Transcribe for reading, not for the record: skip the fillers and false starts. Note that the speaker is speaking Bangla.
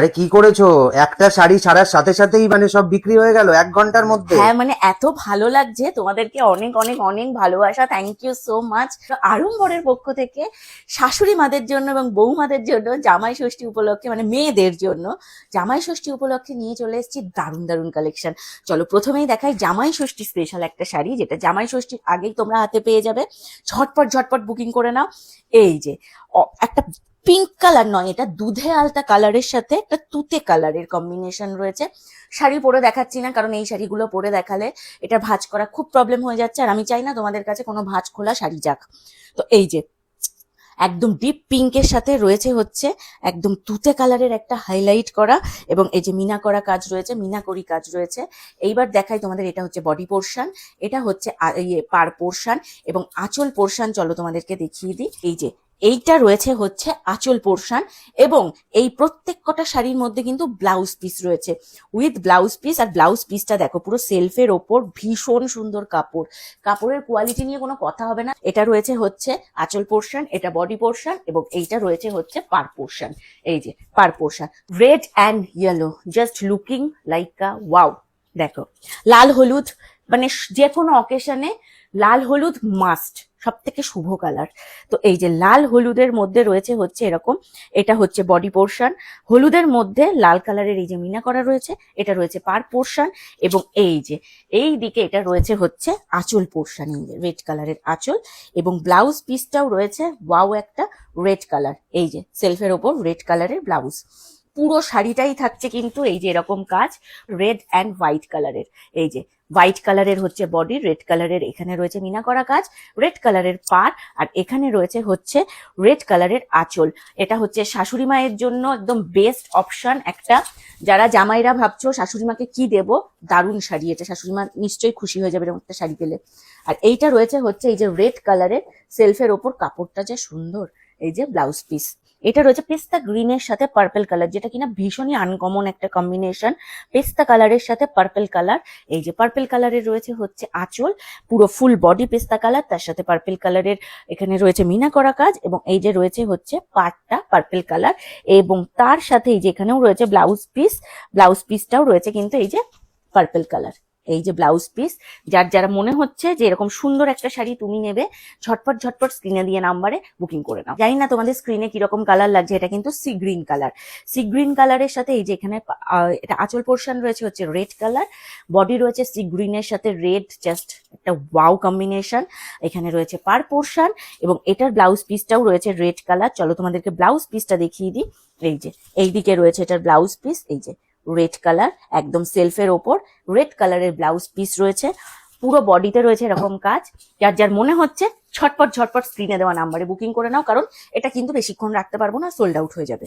আরে কি করেছো? একটা শাড়ি ছাড়ার সাথে সাথেই মানে সব বিক্রি হয়ে গেল 1 ঘন্টার মধ্যে। হ্যাঁ মানে এত ভালো লাগছে, তোমাদেরকে অনেক অনেক অনেক ভালোবাসা, থ্যাংক ইউ সো মাচ। আড়ম্বরের পক্ষ থেকে শাশুড়ি মাদের জন্য এবং বৌমাদের জন্য জামাই ষষ্ঠী উপলক্ষে, মানে মেয়েদের জন্য জামাই ষষ্ঠী উপলক্ষে নিয়ে চলে এসেছি দারুণ দারুণ কালেকশন। চলো প্রথমেই দেখাই জামাই ষষ্ঠী স্পেশাল একটা শাড়ি, যেটা জামাই ষষ্ঠীর আগেই তোমরা হাতে পেয়ে যাবে। ঝটপট ঝটপট বুকিং করে নাও। এই যে একটা পিঙ্ক কালার নয়, এটা দুধে আলতা কালারের সাথে একটা তুতে কালারের কম্বিনেশন রয়েছে। শাড়ি পরে দেখাচ্ছি না, কারণ এই শাড়িগুলো পরে দেখালে এটা ভাঁজ করা খুব প্রবলেম হয়ে যাচ্ছে, আর আমি চাই না তোমাদের কাছে কোনো ভাঁজ খোলা শাড়ি যাক। তো এই যে একদম ডিপ পিঙ্কের সাথে রয়েছে হচ্ছে একদম তুতে কালারের একটা হাইলাইট করা, এবং এই যে মিনা করা কাজ রয়েছে, মিনাকরি কাজ রয়েছে। এইবার দেখাই তোমাদের, এটা হচ্ছে বডি পোর্শন, এটা হচ্ছে পার পোর্শন এবং আঁচল পোর্শন। চলো তোমাদেরকে দেখিয়ে দিই। এই যে এইটা রয়েছে হচ্ছে আঁচল পোর্শন, এবং এই প্রত্যেক কটা শাড়ির মধ্যে কিন্তু ব্লাউজ পিস রয়েছে উইথ ব্লাউজ পিস। আর ব্লাউজ পিসটা দেখো পুরো সেলফের ওপর, ভীষণ সুন্দর কাপড়, কাপড়ের কোয়ালিটি নিয়ে কোনো কথা হবে না। এটা রয়েছে হচ্ছে আঁচল পোর্শন, এটা বডি পোর্শন, এবং এইটা রয়েছে হচ্ছে পার পোর্শন। এই যে upper portion, red and yellow, just looking like a wow. দেখো লাল হলুদ, মানে যে কোনো অকেশনে লাল হলুদ মাস্ট, সব থেকে শুভ কালার। তো এই যে লাল হলুদের মধ্যে রয়েছে হচ্ছে এরকম, এটা হচ্ছে বডি পোর্শন, হলুদের মধ্যে লাল কালারের এই যে মিনা করা রয়েছে, এটা রয়েছে পার পোর্শন, এবং এই যে এই দিকে এটা রয়েছে হচ্ছে আঁচল পোর্শন, রেড কালারের আঁচল, এবং ব্লাউজ পিসটাও রয়েছে ওয়াও একটা রেড কালার। এই যে সেলফের ওপর রেড কালারের ব্লাউজ, পুরো শাড়িটাই থাকছে কিন্তু এই যে এরকম কাজ, রেড অ্যান্ড হোয়াইট কালারের। এই যে হোয়াইট কালারের হচ্ছে বডি, রেড কালারের এখানে রয়েছে মিনা করা কাজ, রেড কালারের পার, আর এখানে রয়েছে হচ্ছে রেড কালারের আঁচল। এটা হচ্ছে শাশুড়ি মায়ের জন্য একদম বেস্ট অপশন একটা। যারা জামাইরা ভাবছো শাশুড়ি মাকে কি দেবো, দারুণ শাড়ি এটা, শাশুড়ি মা নিশ্চয়ই খুশি হয়ে যাবে এরকম একটা শাড়ি পেলে। আর এইটা রয়েছে হচ্ছে এই যে রেড কালারের, সেলফের ওপর কাপড়টা যে সুন্দর। এই যে ব্লাউজ পিস, এটা রয়েছে পেস্তা গ্রিনের সাথে পার্পল কালার, যেটা কিনা ভীষণই আনকমন একটা কম্বিনেশন, পেস্তা কালারের সাথে পার্পল কালার। এই যে পার্পল কালারের রয়েছে হচ্ছে আঁচল, পুরো ফুল বডি পেস্তা কালার, তার সাথে পার্পল কালারের এখানে রয়েছে মিনা করা কাজ, এবং এই যে রয়েছে হচ্ছে পাটটা পার্পল কালার, এবং তার সাথে এই যে এখানেও রয়েছে ব্লাউজ পিস, ব্লাউজ পিসটাও রয়েছে কিন্তু এই যে পার্পল কালার। এই যে ব্লাউজ পিস, যারা মনে হচ্ছে যে এরকম সুন্দর একটা শাড়ি তুমি নেবে, ঝটপট ঝটপট স্ক্রিনে দিয়ে নাম্বারে বুকিং করে নাও। জানি না তোমাদের স্ক্রিনে কিরকম কালার লাগছে, এটা কিন্তু sea green colour, sea green কালারের সাথে এই যে এখানে এটা আঁচল পোর্শন রয়েছে হচ্ছে রেড কালার, বডি রয়েছে সি গ্রিনের সাথে রেড, জাস্ট একটা ওয়াও কম্বিনেশন। এখানে রয়েছে পার পোর্শন, এবং এটার ব্লাউজ পিসটাও রয়েছে রেড কালার। চলো তোমাদেরকে ব্লাউজ পিসটা দেখিয়ে দিই। এই যে এইদিকে রয়েছে এটার ব্লাউজ পিস, এই যে রেড কালার, একদম সেলফের ওপর রেড কালারের ব্লাউজ পিস রয়েছে, পুরো বডিতে রয়েছে এরকম কাজ। যার মনে হচ্ছে ঝটপট ঝটপট স্ক্রিনে দেওয়া নাম্বারে বুকিং করে নাও, কারণ এটা কিন্তু বেশিক্ষণ রাখতে পারবো না, সোল্ড আউট হয়ে যাবে।